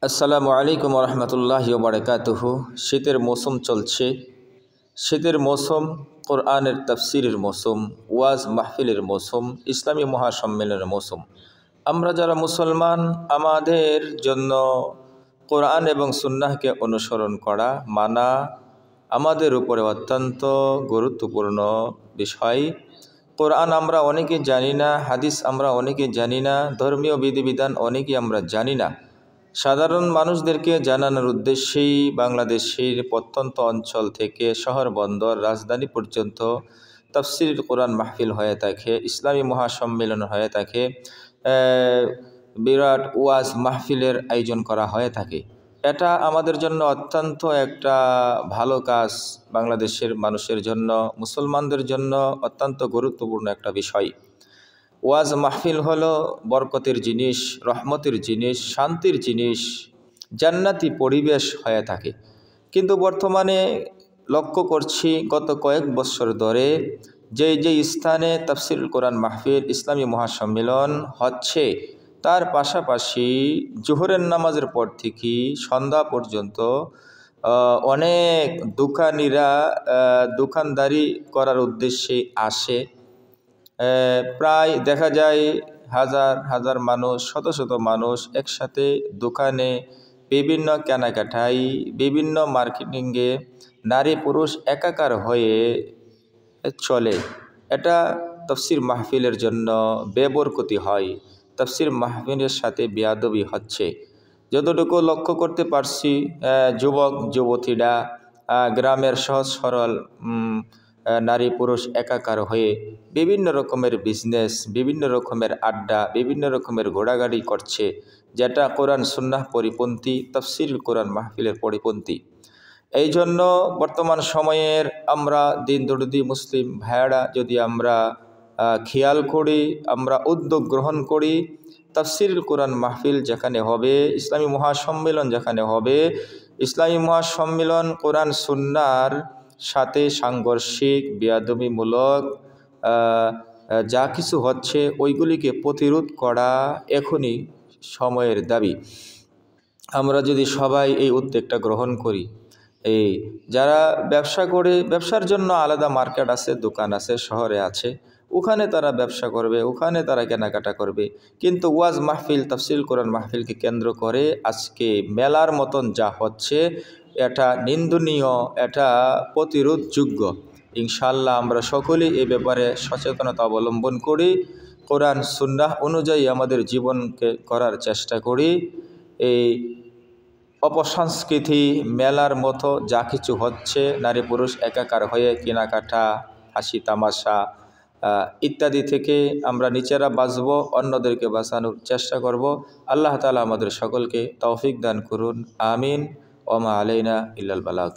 আসসালামু আলাইকুম রহমতুল্লাহি ওয়া বারাকাতুহু। শীতের মৌসুম চলছে। শীতের মৌসুম কোরআনের তাফসিরের মৌসুম, ওয়াজ মাহফিলের মৌসুম, ইসলামী মহাসম্মেলনের মৌসুম। আমরা যারা মুসলমান, আমাদের জন্য কোরআন এবং সুন্নাহকে অনুসরণ করা, মানা আমাদের উপরে অত্যন্ত গুরুত্বপূর্ণ বিষয়। কোরআন আমরা অনেকে জানি না, হাদিস আমরা অনেকে জানি না, ধর্মীয় বিধিবিধান অনেকে আমরা জানি না। সাধারণ মানুষদেরকে জানানোর উদ্দেশ্যেই বাংলাদেশের প্রত্যন্ত অঞ্চল থেকে শহর বন্দর রাজধানী পর্যন্ত তাফসির কোরআন মাহফিল হয়ে থাকে, ইসলামী মহাসম্মেলন হয়ে থাকে, বিরাট ওয়াজ মাহফিলের আয়োজন করা হয়ে থাকে। এটা আমাদের জন্য অত্যন্ত একটা ভালো কাজ, বাংলাদেশের মানুষের জন্য, মুসলমানদের জন্য অত্যন্ত গুরুত্বপূর্ণ একটা বিষয়। ওয়াজ মাহফিল হলো বরকতের জিনিস, রহমতের জিনিস, শান্তির জিনিস, জান্নাতি পরিবেশ হয়ে থাকে। কিন্তু বর্তমানে লক্ষ্য করছি গত কয়েক বছর ধরে যে স্থানে তাফসিরুল কোরআন মাহফিল, ইসলামী মহাসম্মেলন হচ্ছে, তার পাশাপাশি জোহরের নামাজের পর থেকে সন্ধ্যা পর্যন্ত অনেক দোকানিরা দোকানদারি করার উদ্দেশ্যে আসে। প্রায় দেখা যায় হাজার হাজার মানুষ, শত শত মানুষ একসাথে দোকানে বিভিন্ন কেনাকাটায়, বিভিন্ন মার্কেটিংয়ে নারী পুরুষ একাকার হয়ে চলে। এটা তাফসির মাহফিলের জন্য বেবরকতি হয়, তাফসির মাহফিলের সাথে বেয়াদবি হচ্ছে। যতটুকু লক্ষ্য করতে পারছি, যুবক যুবতীরা গ্রামের সহজ সরল নারী পুরুষ একাকার হয়ে বিভিন্ন রকমের বিজনেস, বিভিন্ন রকমের আড্ডা, বিভিন্ন রকমের ঘোরাঘাড়ি করছে, যেটা কোরআন সুন্নাহ পরিপন্থী, তাফসির কোরআন মাহফিলের পরিপন্থী। এই জন্য বর্তমান সময়ের আমরা দিন দরদি মুসলিম ভাইয়েরা যদি আমরা খেয়াল করি, আমরা উদ্যোগ গ্রহণ করি, তাফসির কোরআন মাহফিল যেখানে হবে, ইসলামী মহাসম্মেলন যেখানে হবে, ইসলামী মহাসম্মেলন কোরআন সুন্নাহর সাথে সাংঘর্ষিক বেয়াদবিমূলক যা কিছু হচ্ছে ওইগুলিকে প্রতিরোধ করা এখনই সময়ের দাবি। আমরা যদি সবাই এই উদ্যোগটা গ্রহণ করি, এই যারা ব্যবসা করে, ব্যবসার জন্য আলাদা মার্কেট আছে, দোকান আছে, শহরে আছে, ওখানে তারা ব্যবসা করবে, ওখানে তারা কেনাকাটা করবে। কিন্তু ওয়াজ মাহফিল, তাফসির কোরআন মাহফিলকে কেন্দ্র করে আজকে মেলার মতন যা হচ্ছে, এটা নিন্দনীয়, এটা প্রতিরোধযোগ্য। ইনশাআল্লাহ আমরা সকলেই এ ব্যাপারে সচেতনতা অবলম্বন করি, কোরআন সুন্নাহ অনুযায়ী আমাদের জীবনকে করার চেষ্টা করি। এই অপসংস্কৃতি মেলার মতো যা কিছু হচ্ছে, নারী পুরুষ একাকার হয়ে কেনাকাটা, হাসি তামাশা ইত্যাদি থেকে আমরা নিজেরা বাঁচব, অন্যদেরকে বাঁচানোর চেষ্টা করব। আল্লাহ তাআলা আমাদের সকলকে তৌফিক দান করুন। আমিন। ওয়া মা আলাইনা ইল্লাল বালাগ।